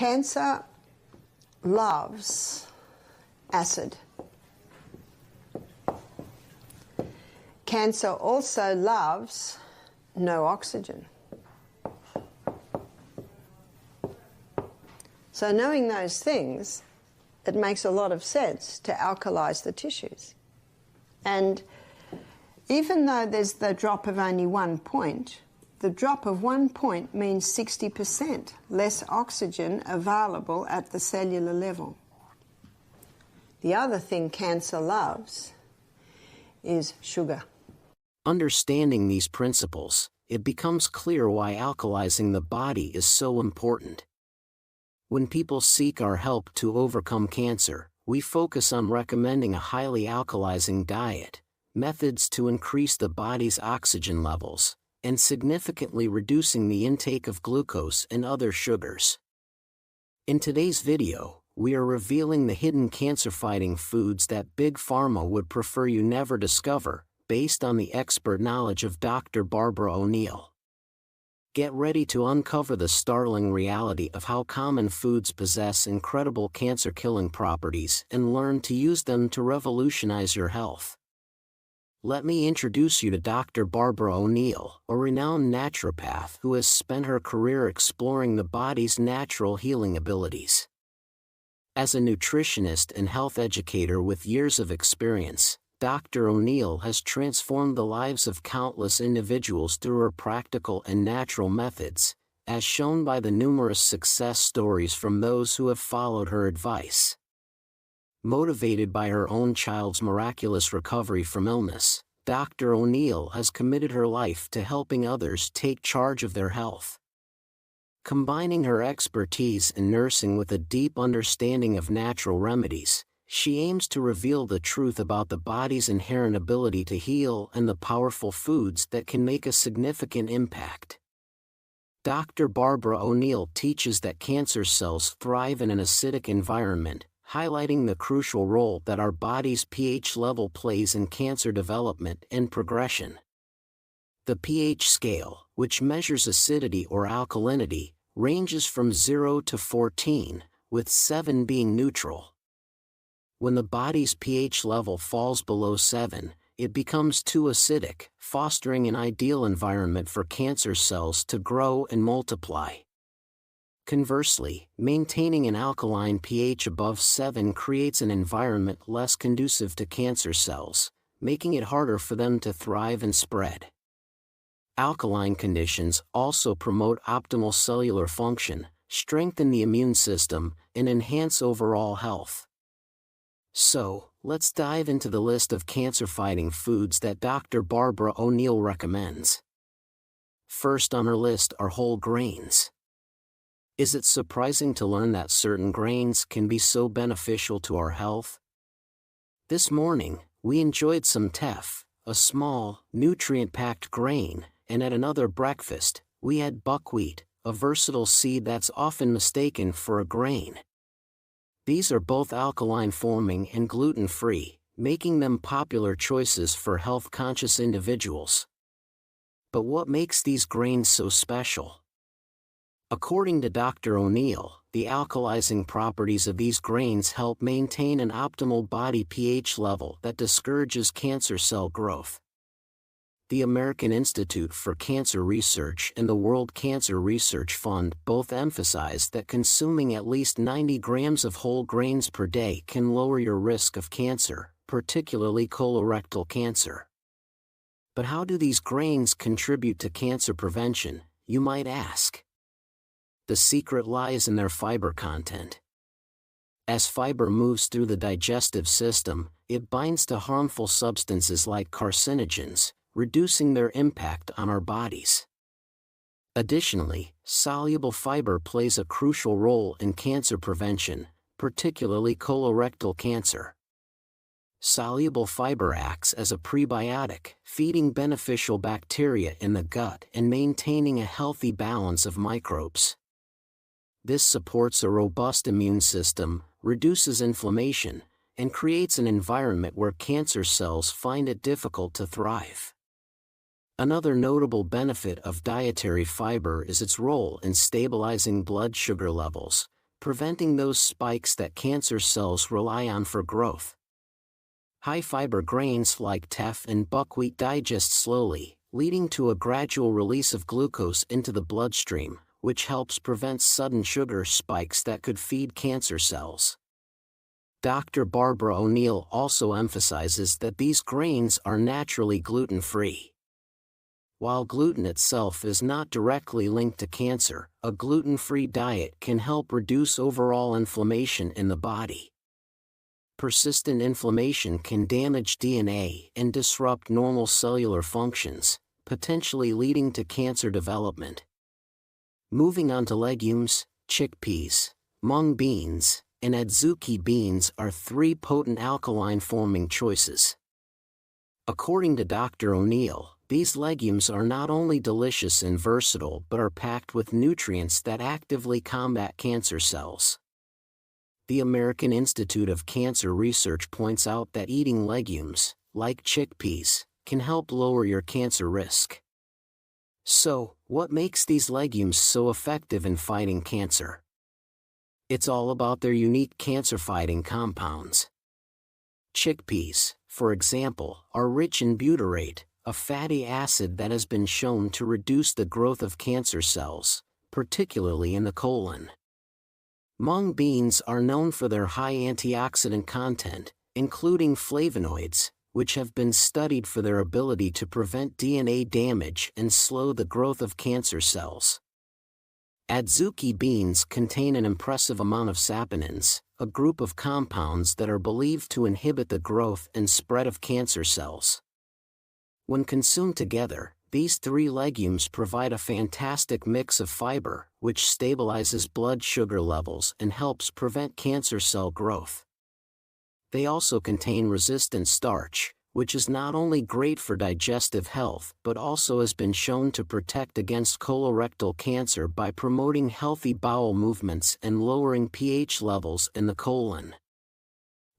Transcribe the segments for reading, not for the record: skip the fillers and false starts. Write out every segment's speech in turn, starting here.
Cancer loves acid. Cancer also loves no oxygen. So knowing those things, it makes a lot of sense to alkalize the tissues. And even though there's the drop of only 1 point, the drop of 1 point means 60% less oxygen available at the cellular level. The other thing cancer loves is sugar. Understanding these principles, it becomes clear why alkalizing the body is so important. When people seek our help to overcome cancer, we focus on recommending a highly alkalizing diet, methods to increase the body's oxygen levels, and significantly reducing the intake of glucose and other sugars. In today's video, we are revealing the hidden cancer-fighting foods that Big Pharma would prefer you never discover, based on the expert knowledge of Dr. Barbara O'Neill. Get ready to uncover the startling reality of how common foods possess incredible cancer-killing properties and learn to use them to revolutionize your health. Let me introduce you to Dr. Barbara O'Neill, a renowned naturopath who has spent her career exploring the body's natural healing abilities. As a nutritionist and health educator with years of experience, Dr. O'Neill has transformed the lives of countless individuals through her practical and natural methods, as shown by the numerous success stories from those who have followed her advice. Motivated by her own child's miraculous recovery from illness, Dr. O'Neill has committed her life to helping others take charge of their health. Combining her expertise in nursing with a deep understanding of natural remedies, she aims to reveal the truth about the body's inherent ability to heal and the powerful foods that can make a significant impact. Dr. Barbara O'Neill teaches that cancer cells thrive in an acidic environment, highlighting the crucial role that our body's pH level plays in cancer development and progression. The pH scale, which measures acidity or alkalinity, ranges from 0 to 14, with 7 being neutral. When the body's pH level falls below 7, it becomes too acidic, fostering an ideal environment for cancer cells to grow and multiply. Conversely, maintaining an alkaline pH above 7 creates an environment less conducive to cancer cells, making it harder for them to thrive and spread. Alkaline conditions also promote optimal cellular function, strengthen the immune system, and enhance overall health. So, let's dive into the list of cancer-fighting foods that Dr. Barbara O'Neill recommends. First on her list are whole grains. Is it surprising to learn that certain grains can be so beneficial to our health? This morning, we enjoyed some teff, a small, nutrient-packed grain, and at another breakfast, we had buckwheat, a versatile seed that's often mistaken for a grain. These are both alkaline-forming and gluten-free, making them popular choices for health-conscious individuals. But what makes these grains so special? According to Dr. O'Neill, the alkalizing properties of these grains help maintain an optimal body pH level that discourages cancer cell growth. The American Institute for Cancer Research and the World Cancer Research Fund both emphasize that consuming at least 90 grams of whole grains per day can lower your risk of cancer, particularly colorectal cancer. But how do these grains contribute to cancer prevention, you might ask? The secret lies in their fiber content. As fiber moves through the digestive system, it binds to harmful substances like carcinogens, reducing their impact on our bodies. Additionally, soluble fiber plays a crucial role in cancer prevention, particularly colorectal cancer. Soluble fiber acts as a prebiotic, feeding beneficial bacteria in the gut and maintaining a healthy balance of microbes. This supports a robust immune system, reduces inflammation, and creates an environment where cancer cells find it difficult to thrive. Another notable benefit of dietary fiber is its role in stabilizing blood sugar levels, preventing those spikes that cancer cells rely on for growth. High-fiber grains like teff and buckwheat digest slowly, leading to a gradual release of glucose into the bloodstream, which helps prevent sudden sugar spikes that could feed cancer cells. Dr. Barbara O'Neill also emphasizes that these grains are naturally gluten-free. While gluten itself is not directly linked to cancer, a gluten-free diet can help reduce overall inflammation in the body. Persistent inflammation can damage DNA and disrupt normal cellular functions, potentially leading to cancer development. Moving on to legumes, chickpeas, mung beans, and adzuki beans are three potent alkaline-forming choices. According to Dr. O'Neill, these legumes are not only delicious and versatile but are packed with nutrients that actively combat cancer cells. The American Institute of Cancer Research points out that eating legumes, like chickpeas, can help lower your cancer risk. So, what makes these legumes so effective in fighting cancer? It's all about their unique cancer-fighting compounds. Chickpeas, for example, are rich in butyrate, a fatty acid that has been shown to reduce the growth of cancer cells, particularly in the colon. Mung beans are known for their high antioxidant content, including flavonoids, which have been studied for their ability to prevent DNA damage and slow the growth of cancer cells. Adzuki beans contain an impressive amount of saponins, a group of compounds that are believed to inhibit the growth and spread of cancer cells. When consumed together, these three legumes provide a fantastic mix of fiber, which stabilizes blood sugar levels and helps prevent cancer cell growth. They also contain resistant starch, which is not only great for digestive health but also has been shown to protect against colorectal cancer by promoting healthy bowel movements and lowering pH levels in the colon.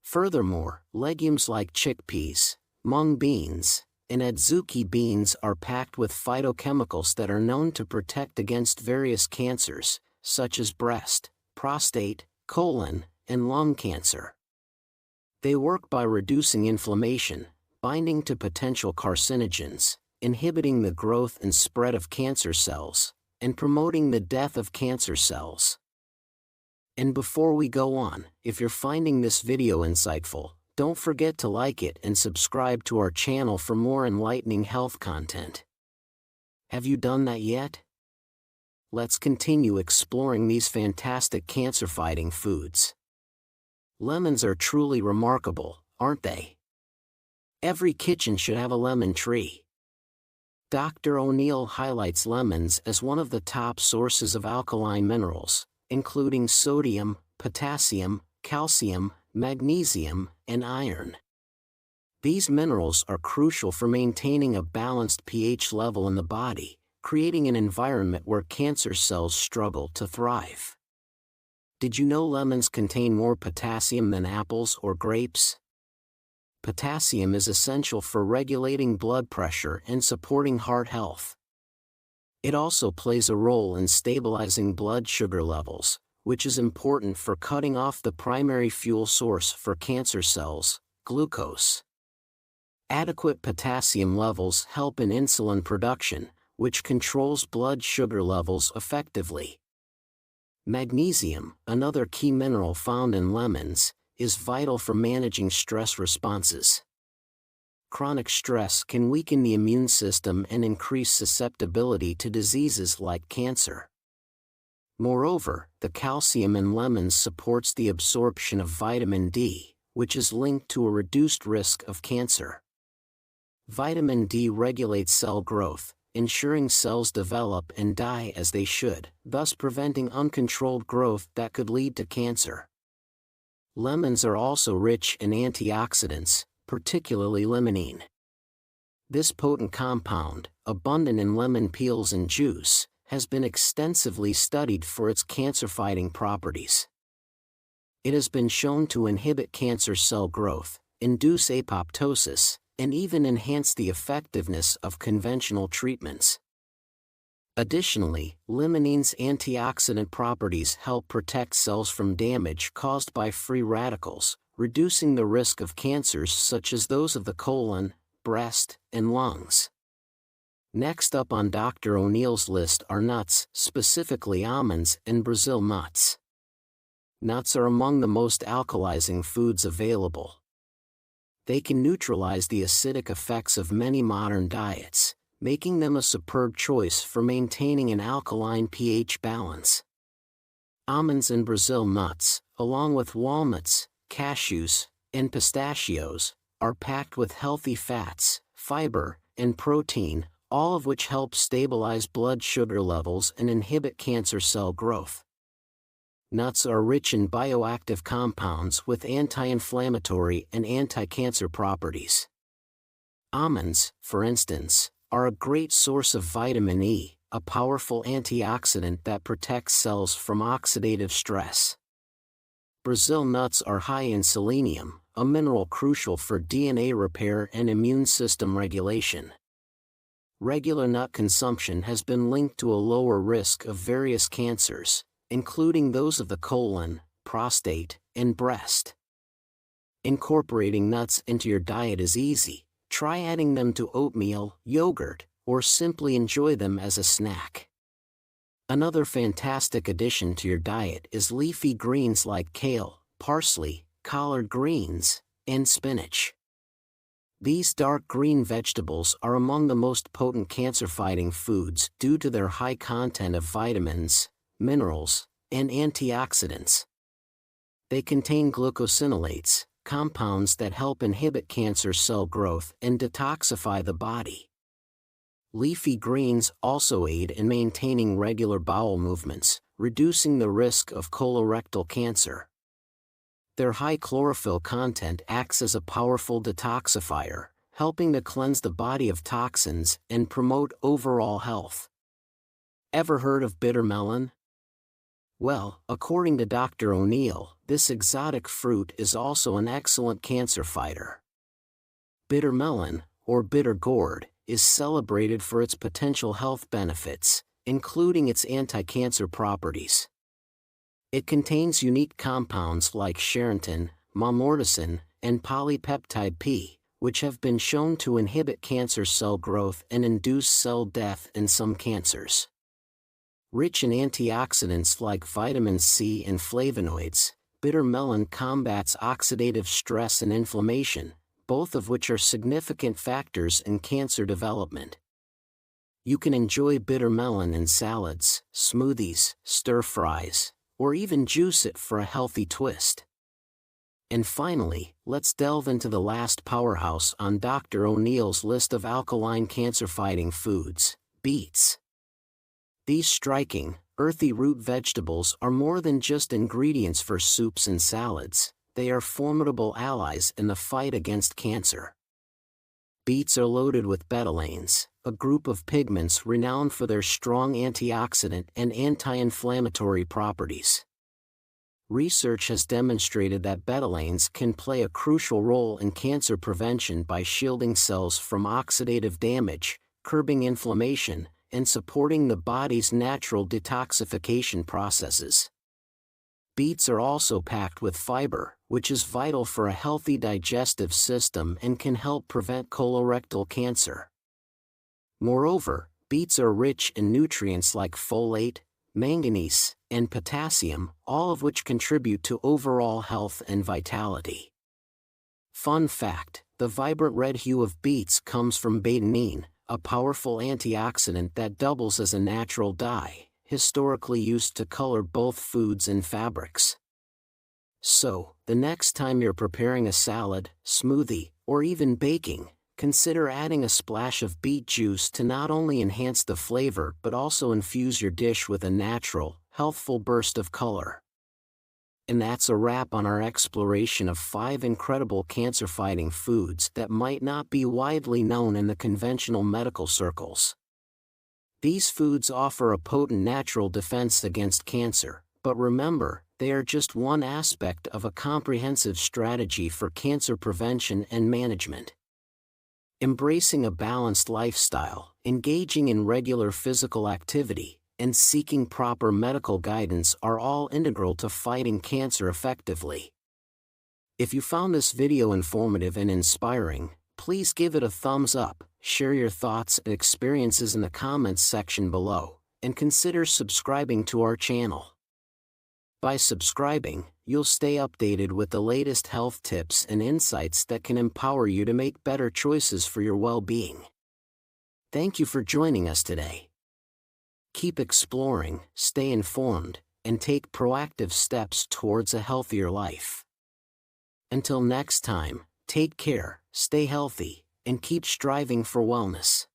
Furthermore, legumes like chickpeas, mung beans, and adzuki beans are packed with phytochemicals that are known to protect against various cancers, such as breast, prostate, colon, and lung cancer. They work by reducing inflammation, binding to potential carcinogens, inhibiting the growth and spread of cancer cells, and promoting the death of cancer cells. And before we go on, if you're finding this video insightful, don't forget to like it and subscribe to our channel for more enlightening health content. Have you done that yet? Let's continue exploring these fantastic cancer-fighting foods. Lemons are truly remarkable, aren't they? Every kitchen should have a lemon tree. Dr. O'Neill highlights lemons as one of the top sources of alkaline minerals, including sodium, potassium, calcium, magnesium, and iron. These minerals are crucial for maintaining a balanced pH level in the body, creating an environment where cancer cells struggle to thrive. Did you know lemons contain more potassium than apples or grapes? Potassium is essential for regulating blood pressure and supporting heart health. It also plays a role in stabilizing blood sugar levels, which is important for cutting off the primary fuel source for cancer cells, glucose. Adequate potassium levels help in insulin production, which controls blood sugar levels effectively. Magnesium, another key mineral found in lemons, is vital for managing stress responses. Chronic stress can weaken the immune system and increase susceptibility to diseases like cancer. Moreover, the calcium in lemons supports the absorption of vitamin D, which is linked to a reduced risk of cancer. Vitamin D regulates cell growth, ensuring cells develop and die as they should, thus preventing uncontrolled growth that could lead to cancer. Lemons are also rich in antioxidants, particularly limonene. This potent compound, abundant in lemon peels and juice, has been extensively studied for its cancer-fighting properties. It has been shown to inhibit cancer cell growth, induce apoptosis, and even enhance the effectiveness of conventional treatments. Additionally, limonene's antioxidant properties help protect cells from damage caused by free radicals, reducing the risk of cancers such as those of the colon, breast, and lungs. Next up on Dr. O'Neill's list are nuts, specifically almonds and Brazil nuts. Nuts are among the most alkalizing foods available. They can neutralize the acidic effects of many modern diets, making them a superb choice for maintaining an alkaline pH balance. Almonds and Brazil nuts, along with walnuts, cashews, and pistachios, are packed with healthy fats, fiber, and protein, all of which help stabilize blood sugar levels and inhibit cancer cell growth. Nuts are rich in bioactive compounds with anti-inflammatory and anti-cancer properties. Almonds, for instance, are a great source of vitamin E, a powerful antioxidant that protects cells from oxidative stress. Brazil nuts are high in selenium, a mineral crucial for DNA repair and immune system regulation. Regular nut consumption has been linked to a lower risk of various cancers, including those of the colon, prostate, and breast. Incorporating nuts into your diet is easy. Try adding them to oatmeal, yogurt, or simply enjoy them as a snack. Another fantastic addition to your diet is leafy greens like kale, parsley, collard greens, and spinach. These dark green vegetables are among the most potent cancer-fighting foods due to their high content of vitamins, minerals, and antioxidants. They contain glucosinolates, compounds that help inhibit cancer cell growth and detoxify the body. Leafy greens also aid in maintaining regular bowel movements, reducing the risk of colorectal cancer. Their high chlorophyll content acts as a powerful detoxifier, helping to cleanse the body of toxins and promote overall health. Ever heard of bitter melon? Well, according to Dr. O'Neill, this exotic fruit is also an excellent cancer fighter. Bitter melon, or bitter gourd, is celebrated for its potential health benefits, including its anti-cancer properties. It contains unique compounds like charantin, mamorticin, and polypeptide P, which have been shown to inhibit cancer cell growth and induce cell death in some cancers. Rich in antioxidants like vitamin C and flavonoids, bitter melon combats oxidative stress and inflammation, both of which are significant factors in cancer development. You can enjoy bitter melon in salads, smoothies, stir-fries, or even juice it for a healthy twist. And finally, let's delve into the last powerhouse on Dr. O'Neill's list of alkaline cancer-fighting foods, beets. These striking, earthy root vegetables are more than just ingredients for soups and salads, they are formidable allies in the fight against cancer. Beets are loaded with betalains, a group of pigments renowned for their strong antioxidant and anti-inflammatory properties. Research has demonstrated that betalains can play a crucial role in cancer prevention by shielding cells from oxidative damage, curbing inflammation, and supporting the body's natural detoxification processes. Beets are also packed with fiber, which is vital for a healthy digestive system and can help prevent colorectal cancer. Moreover, beets are rich in nutrients like folate, manganese, and potassium, all of which contribute to overall health and vitality. Fun fact: the vibrant red hue of beets comes from betaine, a powerful antioxidant that doubles as a natural dye, historically used to color both foods and fabrics. So, the next time you're preparing a salad, smoothie, or even baking, consider adding a splash of beet juice to not only enhance the flavor but also infuse your dish with a natural, healthful burst of color. And that's a wrap on our exploration of 5 incredible cancer-fighting foods that might not be widely known in the conventional medical circles. These foods offer a potent natural defense against cancer, but remember, they are just one aspect of a comprehensive strategy for cancer prevention and management. Embracing a balanced lifestyle, engaging in regular physical activity, and seeking proper medical guidance are all integral to fighting cancer effectively. If you found this video informative and inspiring, please give it a thumbs up, share your thoughts and experiences in the comments section below, and consider subscribing to our channel. By subscribing, you'll stay updated with the latest health tips and insights that can empower you to make better choices for your well-being. Thank you for joining us today. Keep exploring, stay informed, and take proactive steps towards a healthier life. Until next time, take care, stay healthy, and keep striving for wellness.